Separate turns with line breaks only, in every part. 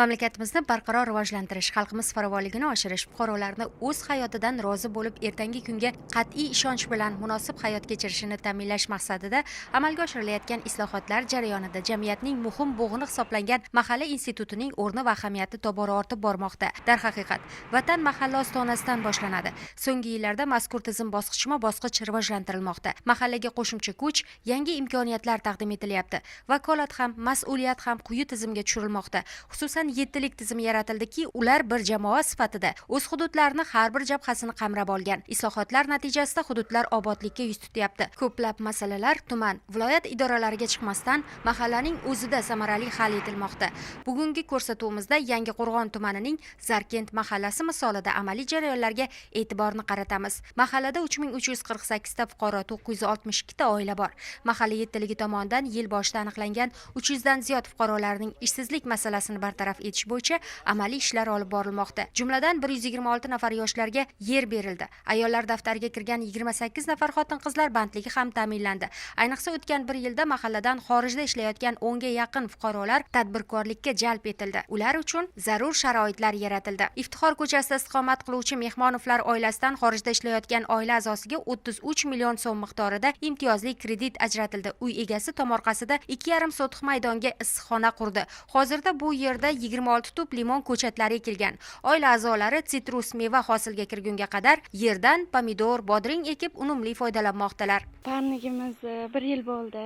Mamlakatimizni barqaror rivojlantirish, xalqimiz farovonligini oshirish, fuqarolarni o'z hayotidan rozi bo'lib, ertangi kunga qat'iy ishonch bilan munosib hayot kechirishini ta'minlash maqsadida amalga oshirilayotgan islohotlar jarayonida jamiyatning muhim bo'g'ini hisoblangan mahalla institutining o'rni va ahamiyati tobora ortib bormoqda. Darhaqiqat, vatan mahalla ostonasidan boshlanadi. So'nggi yillarda mazkur tizim bosqichma-bosqich rivojlantirilmoqda. Mahallaga qo'shimcha kuch, yangi imkoniyatlar taqdim etilyapti. Vakolat ham, mas'uliyat ham quyi tizimga tushirilmoqda. Xususan 7lik tizim yaratildiki, ular bir jamoa sifatida o'z hududlarini har bir jabhasini qamrab olgan. Islohotlar natijasida hududlar obodlikka yuz tutyapti. Ko'plab masalalar tuman, viloyat idoralariga chiqmasdan mahallaning o'zida samarali hal etilmoqda. Bugungi ko'rsatuvimizda Yangiqo'rg'on tumanining Zarkent mahallasi misolida amaliy jarayonlarga e'tiborni qaratamiz. Mahallada 3348 ta fuqaro, 962 ta oila bor. Mahalla 7ligi tomonidan yil boshida aniqlangan 300 dan ziyod fuqarolarning ishsizlik masalasini bartaraf etish bo'yicha amaliy ishlar olib borilmoqda. Jumladan 126 nafar yoshlarga yer berildi. Ayollar daftariga kirgan 28 nafar xotin-qizlar bandligi ham ta'minlandi. Ayniqsa o'tgan bir yilda mahalladan xorijda ishlayotgan 10 ga yaqin fuqarolar tadbirkorlikka jalb etildi. Ular uchun zarur sharoitlar yaratildi. Iftixor ko'chasida istiqomat qiluvchi Mehmonovlar oilasidan xorijda ishlayotgan oila a'zosiga 33 million so'm miqdorida imtiyozli kredit ajratildi. Uy egasi tomorqasida 2,5 sotix maydonga issiqxona qurdi. Hozirda bu yerda 26 tup limon ko'chatlari ekilgan. Oila a'zolari sitrus meva hosilga kirgunga qadar yerdan pomidor, bodring ekib unumli foydalanmoqdalar.
Parnigimiz 1 yil bo'ldi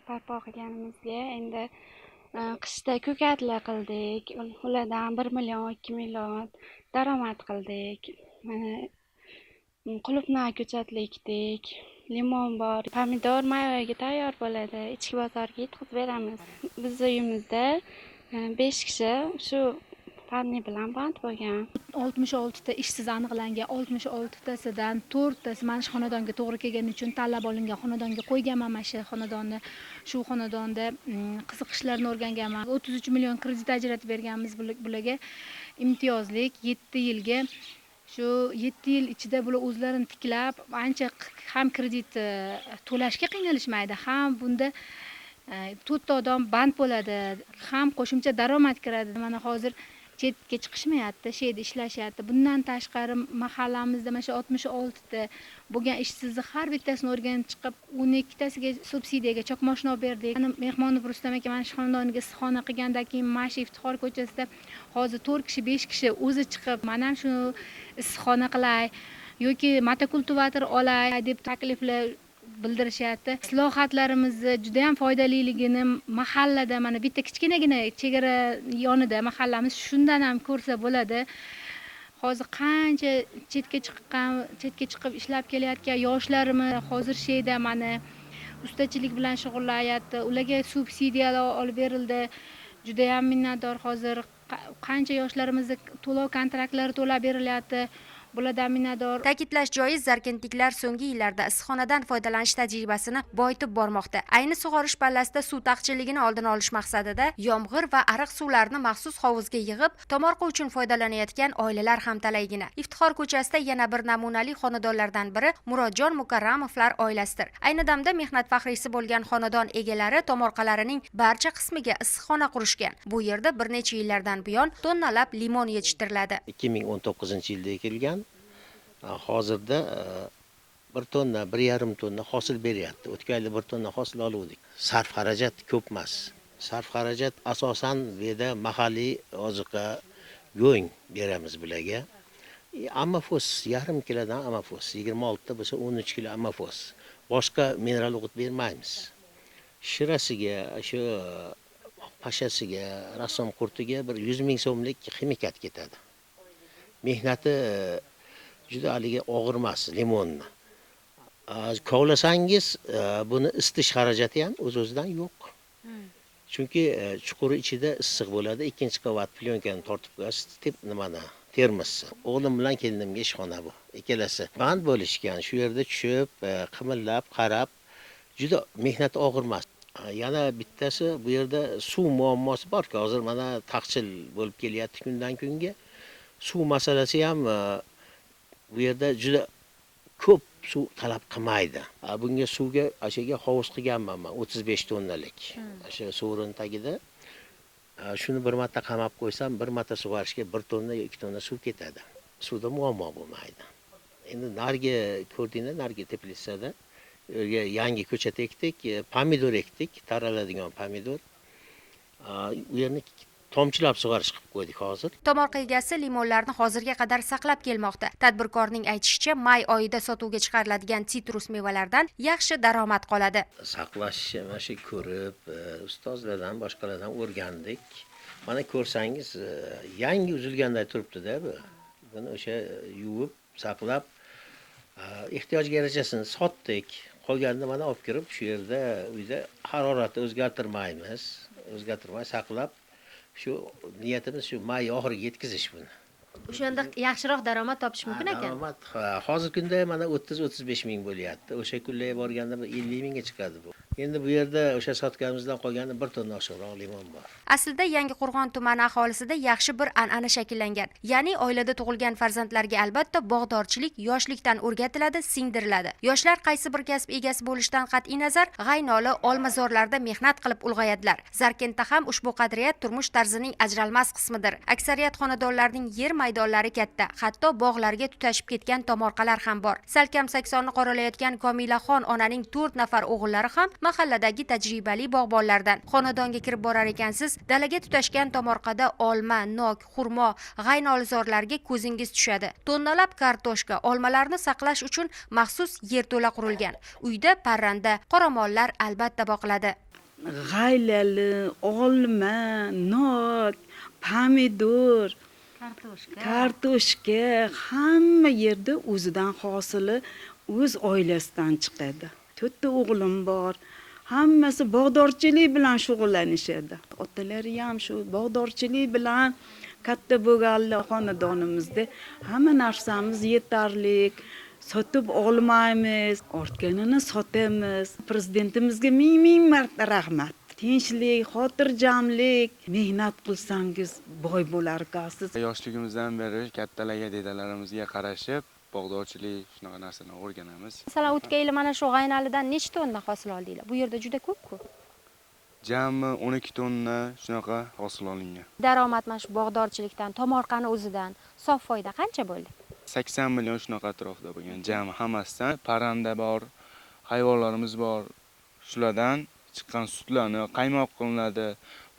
barpo qilganimizga. Endi qishda ko'katlar qildik. Ulardan 1 million, 2 million daromad qildik. Qulupnay ko'chatlar ekdik. Limon bor. Pomidor may oyiga tayyor bo'ladi. Ichki bozorga yetkazib beramiz. Biz uyimizda 5 kishi shu panni bilan band bo'lgan.
66 ta ishsiz aniqlangan, 66 tasidan 4 tasi mana shu xonadonga to'g'ri kelgani uchun tanlab olingan xonadonga qo'yganman. Mana shu xonadonni, shu xonadonda qiziqishlarni o'rganganman. 33 million kredit ajratib berganmiz bularga. Imtiyozlik 7 yilga. Shu 7 yil ichida bular o'zlarini tiklab, ancha ham kredit to'lashga qiynalishmaydi, ham bunda 4 ta odam band bo'ladi, ham qo'shimcha daromad kiradi. Mana hozir chetga chiqishmayapti, shu yerda ishlashyapti. Bundan tashqari mahallamizda mana shu 66 ta bo'lgan ishsizni har bittasini o'rganib chiqib, 12 tasiga subsidiyaga chakmoshina olib berdik. Mehmonov Rustam aka mana shu xonadoniga issiqxona qilgandan keyin mana shu Iftixor ko'chasida hozir 4 kishi, 5 kishi o'zi chiqib, mana shu issiqxona qilay yoki motokultivator olay deb takliflar bildirishyapti. Islohotlarimiz juda ham foydaliligini mahallada mana bitta kichkinagina chegara yonida mahallamiz shundan ham ko'rsa bo'ladi. Hozir qancha chetga chiqib ishlab kelayotgan yoshlarimiz hozir shu yerda mana ustachilik bilan shug'ullanyapti. Ularga subsidiyalar olib berildi. Juda ham minnatdor. Hozir qancha yoshlarimizni to'lov kontraktlari to'lab berilyapti. Bulardan minnatdor.
Ta'kidlash joiz, zarkentliklar so'nggi yillarda issiqxonadan foydalanish tajribasini boyitib bormoqda. Ayni sug'orish pallasida suv taqchilligini oldini olish maqsadida yomg'ir va ariq suvlarini maxsus hovuzga yig'ib, tomorqa uchun foydalanayotgan oilalar ham talaygina. Iftixor ko'chasida yana bir namunali xonadonlardan biri Murodjon Mukarramovlar oilasidir. Ayni damda mehnat faxriysi bo'lgan xonadon egalari tomorqalarining barcha qismiga issiqxona qurishgan. Bu yerda bir necha yillardan buyon tonnalab limon yetishtiriladi.
2019-yilda ekilgan. Hozirda 1 tonna, 1,5 tonna hosil beryapti. O'tgan yil 1 tonna hosil oldik. Sarf xarajat ko'p emas. Sarf xarajat asosan bu yerda mahalliy oziqa, go'ng beramiz bularga. Amafos 1,5 kilodan amafos, 26 ta bo'lsa 13 kilo amafos. Boshqa mineral o'g'it bermaymiz. Shirasiga, shu pashasiga, rassom qurtiga bir 100 ming so'mlik ximikat ketadi. Mehnati juda haligi og'ir emas limonni. Kovlasangiz buni isitish xarajati ham o'z-o'zidan yo'q. Chunki chuquri ichida issiq bo'ladi. Ikkinchi qavat plyonkani tortib qo'yasiz, termosni. O'g'lim bilan kelinimga ishxona bu. Ikkalasi band bo'lishgan. Shu yerda tushib, qimillab, qarab, juda mehnat og'ir emas. Yana bittasi bu yerda suv muammosi bor-ku, hozir mana taqchil bo'lib kelyapti kundan kunga. Suv masalasi ham bu yerda juda ko'p suv talab qilmaydi. Bunga suvga ashaga hovuz qilganman men 35 tonnalik. O'sha suvrin tagida Shuni bir marta qamab qo'ysam, bir marta sug'orishga 1 tonna, 2 tonna suv ketadi. Suvda muammo bo'lmaydi. Endi narigi ko'rdinglar, narigi teplitsada yangi ko'chat ekdik, pomidor ekdik, taraladigan pomidor. U yerni tomchilab sug'orish qilib qo'ydik hozir.
Tomorqa egasi limonlarni hozirga qadar saqlab kelmoqda. Tadbirkorning aytishicha, may oyida sotuvga chiqariladigan sitrus mevalardan yaxshi daromad qoladi.
Saqlash mana shu ko'rib, ustozlardan, boshqalardan o'rgandik. Mana ko'rsangiz, yangi uzilganday turibdi-da bu. Buni o'sha yuvib, saqlab, ehtiyojga yarashasini sotdik. Qolganini mana olib kirib, shu yerda uyda haroratni o'zgartirmaymiz. O'zgartirmay saqlab, shu niyatimiz shu may oxiriga yetkazish buni.
O'shanda yaxshiroq daromad topish mumkin ekan.
Daromad hozirgi kunda mana 30-35 ming bo'lyapti. O'sha kunlarga borganda 50 mingga chiqadi bu. Endi bu yerda o'sha sotganimizdan qolgani 1 tonna oshiqroq limon bor.
Aslida Yangiqo'rg'on tumani aholisida yaxshi bir an'ana shakllangan. Ya'ni oilada tug'ilgan farzandlarga albatta bog'dorchilik yoshlikdan o'rgatiladi, singdiriladi. Yoshlar qaysi bir kasb egasi bo'lishdan qat'iy nazar, g'aynoli olmazorlarda mehnat qilib ulg'ayadilar. Zarkentda ham ushbu qadriyat turmush tarzining ajralmas qismidir. Aksariyat xonadonlarning yer maydonlari katta, hatto bog'larga tutashib ketgan tomorqalar ham bor. Salkam saksonni qoralayotgan Komilaxon onaning 4 nafar o'g'illari ham mahalladagi tajribali bog'bonlardan. Xonadonga kirib borar ekansiz, dalaga tutashgan tomorqada olma, nok, xurmo, g'aynolzorlarga ko'zingiz tushadi. Tonnalab kartoshka, olmalarni saqlash uchun maxsus yerto'la qurilgan. Uyda parranda, qoramollar albatta boqiladi.
G'aylali, olma, nok, pomidor, kartoshka hamma yerda o'zidan hosili o'z oilasidan chiqadi. 4 ta o'g'lim bor. Hammasi bog'dorchilik bilan shug'ullanishadi. Otalari ham shu bog'dorchilik bilan katta bo'lganlar xonadonimizda hamma narsamiz yetarli. Sotib olmaymiz, ortganini sotamiz. Prezidentimizga ming marta rahmat. Tinchlik, xotirjamlik, mehnat qilsangiz boy bo'lar ekansiz.
Yoshligimizdan beri kattalarga, dedalarimizga qarashib, bog'dorchilik shunaqa narsalarni o'rganamiz.
Masalan, o'tgan yil mana shu g'aynalidan nechta tonna hosil oldinglar? Bu yerda juda ko'p-ku.
Jami 12 tonna shunaqa hosil olingan.
Daromad mana shu bog'dorchilikdan, tomorqani o'zidan sof foyda qancha bo'ldi?
80 million shunaqa atrofida bo'lgan. Jami hammasidan parranda bor, hayvonlarimiz bor. Shulardan chiqqan sutlarni qaymoq qilinadi,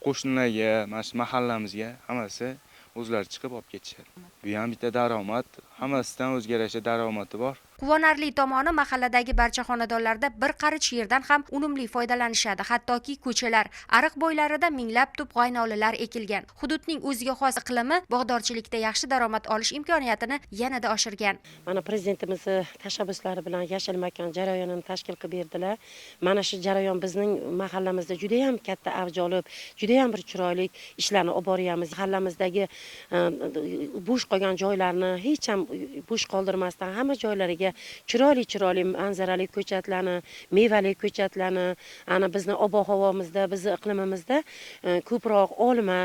qo'shnilarga, mana shu mahallamizga hammasi o'zlari chiqib olib ketishadi. Bu ham bitta daromad, hammasidan o'zga yarasha daromadi bor.
Quvonarli tomoni, mahalladagi barcha xonadonlarda bir qarich yerdan ham unumli foydalanishadi. Hattoki ko'chalar, ariq bo'ylarida minglab tup g'aynolilar ekilgan. Hududning o'ziga xos iqlimi bog'dorchilikda yaxshi daromad olish imkoniyatini yanada oshirgan.
Mana prezidentimiz tashabbuslari bilan yashil makon jarayonini tashkil qilib berdilar. Mana shu jarayon bizning mahallamizda juda ham katta avj olib, juda ham bir chiroyli ishlarni olib boryapmiz. Mahallamizdagi bo'sh qolgan joylarni hech ham bo'sh qoldirmasdan hamma joylariga chiroyli manzarali ko'chatlarni, mevali ko'chatlarni, ana bizning ob-havomizda, bizning iqlimimizda ko'proq olma,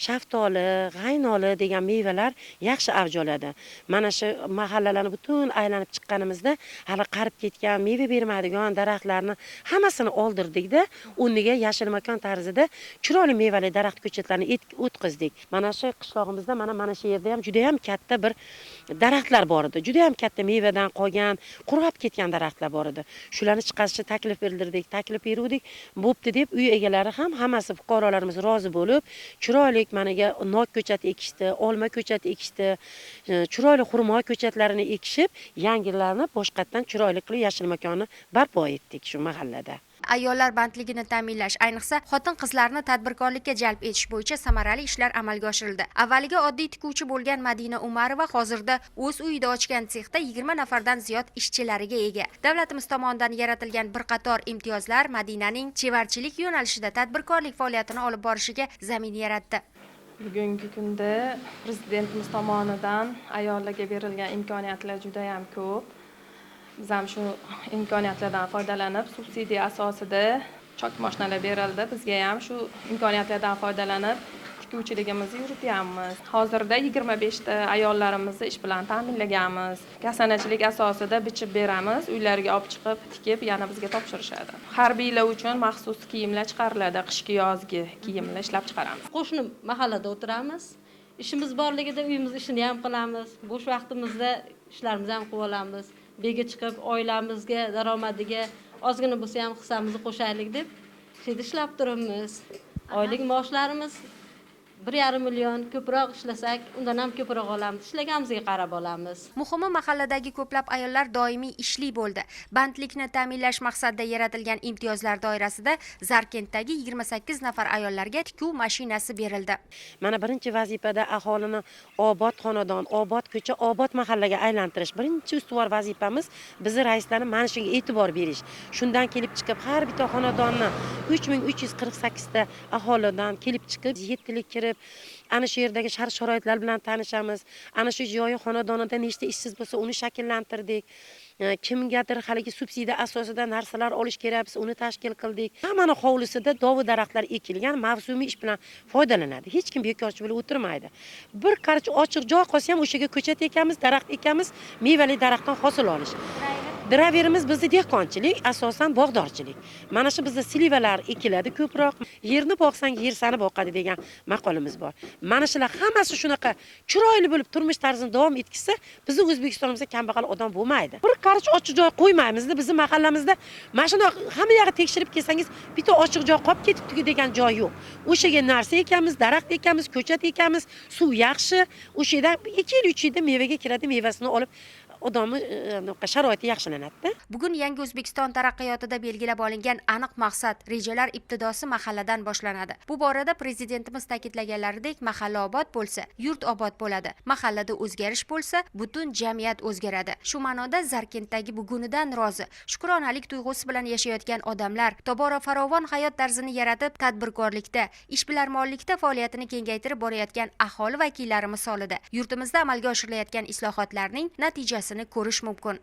shaftoli, g'aynoli degan mevalar yaxshi avj oladi. Mana shu mahallalarni butun aylanib chiqqanimizda hali qarib ketgan, meva bermaydigan daraxtlarni hammasini oldirdik-da, o'rniga yashil makon tarzida chiroyli mevali daraxt ko'chatlarni o'tqizdik. Mana shu qishlog'imizda mana shu yerda ham juda ham katta bir daraxtlar bor edi. Juda ham katta mevadan qolgan, qurab ketgan daraxtlar bor edi. Shularni chiqarishga taklif bildirdik, taklif beruvdik. Bo'pti deb uy egalari ham hammasi fuqarolarimiz rozi bo'lib, chiroyli managa nok ko'chati ekishdi, olma ko'chati ekishdi, chiroyli xurmo ko'chatlarini ekishib, yangilarni boshqatdan chiroyli qilib yashil makonni barpo etdik shu mahallada.
Ayollar bandligini ta'minlash, ayniqsa xotin-qizlarni tadbirkorlikka jalb etish bo'yicha samarali ishlar amalga oshirildi. Avvaliga oddiy tikuvchi bo'lgan Madina Umarova hozirda o'z uyida ochgan sexda 20 nafardan ziyod ishchilariga ega. Davlatimiz tomonidan yaratilgan bir qator imtiyozlar Madinaning chevarchilik yo'nalishida tadbirkorlik faoliyatini olib borishiga zamin yaratdi.
Bugungi kunda prezidentimiz tomonidan ayollarga berilgan imkoniyatlar juda ham ko'p. Biz ham shu imkoniyatlardan foydalanib, subsidiya asosida chok mashinalar berildi. Bizga ham shu imkoniyatlardan foydalanib tikuvchiligimizni yurityapmiz. Hozirda 25 ta ayollarimizni ish bilan ta'minlaganmiz. Kasanachilik asosida bichib beramiz, uylariga olib chiqib tikib, yana bizga topshirishadi. Harbiylar uchun maxsus kiyimlar chiqariladi, qishki yozgi kiyimlar ishlab chiqaramiz.
Qo'shni mahallada o'tiramiz. Ishimiz borligida uyimiz ishini ham qilamiz. Bo'sh vaqtimizda ishlarimizni ham qilib olamiz. Bega chiqib oilamizga, daromadiga ozgina bo'lsa ham hissamizni qo'shaylik deb shida ishlab turibmiz. Oylik maoshlarimiz 1,5 million, ko'proq ishlasak, undan ham ko'proq olamiz. Ishlaganimizga qarab olamiz.
Muhimi, mahalladagi ko'plab ayollar doimiy ishli bo'ldi. Bandlikni ta'minlash maqsadida yaratilgan imtiyozlar doirasida Zarkenddagi 28 nafar ayollarga tikuv mashinasi berildi.
Mana birinchi vazifada aholini obod xonadon, obod ko'cha, obod mahallaga aylantirish. Birinchi ustuvor vazifamiz bizni raislarni mana shunga e'tibor berish. Shundan kelib chiqib har bitta xonadonni 3348 ta aholidan kelib chiqib 7 lik kirib ana shu yerdagi shart-sharoitlar bilan tanishamiz. Ana shu joyi xonadonida nechta ishsiz bo'lsa, uni shakllantirdik. Kimgadir haligi subsidiya asosida narsalar olish kerak, biz uni tashkil qildik. Hammaning hovlisida dovul daraxtlar ekilgan, mavsumiy ish bilan foydalanadi. Hech kim bekorchi bo'lib o'tirmaydi. Bir qarich ochiq joy qolsa ham o'shaga ko'chat ekamiz, daraxt ekamiz, mevali daraxtdan hosil olish. Driverimiz bizda dehqonchilik, asosan bog'dorchilik. Mana shu bizda slivalar ekiladi ko'proq. Yerni boqsang, yer seni boqadi degan maqolimiz bor. Mana shular hammasi shunaqa chiroyli bo'lib turmush tarzini davom etkizsa, bizning O'zbekistonimizda kambag'al odam bo'lmaydi. Bir qarich ochiq joy qo'ymaymiz-da, bizning mahallamizda mashina hamma yog'i tekshirib kelsangiz, bitta ochiq joy qolib ketibdi degan joy yo'q. O'shaga narsa ekamiz, daraxt ekamiz, ko'chat ekamiz, suv yaxshi. O'sha yerdan 2 yil 3 yilda mevaga kiradi, mevasini olib odamni sharoiti yaxshilanadi.
Bugun yangi O'zbekiston taraqqiyotida belgilab olingan aniq maqsad, rejalar ibtidosi mahalladan boshlanadi. Bu borada prezidentimiz ta'kidlaganlaridek, mahalla obod bo'lsa, yurt obod bo'ladi. Mahallada o'zgarish bo'lsa, butun jamiyat o'zgaradi. Shu ma'noda Zarkenddagi bugunidan rozi, shukronalik tuyg'usi bilan yashayotgan odamlar tobora farovon hayot tarzini yaratib, tadbirkorlikda, ishbilarmonlikda faoliyatini kengaytirib borayotgan aholi vakillari misolida yurtimizda amalga oshirilayotgan islohotlarning natijasini ko'rish mumkin.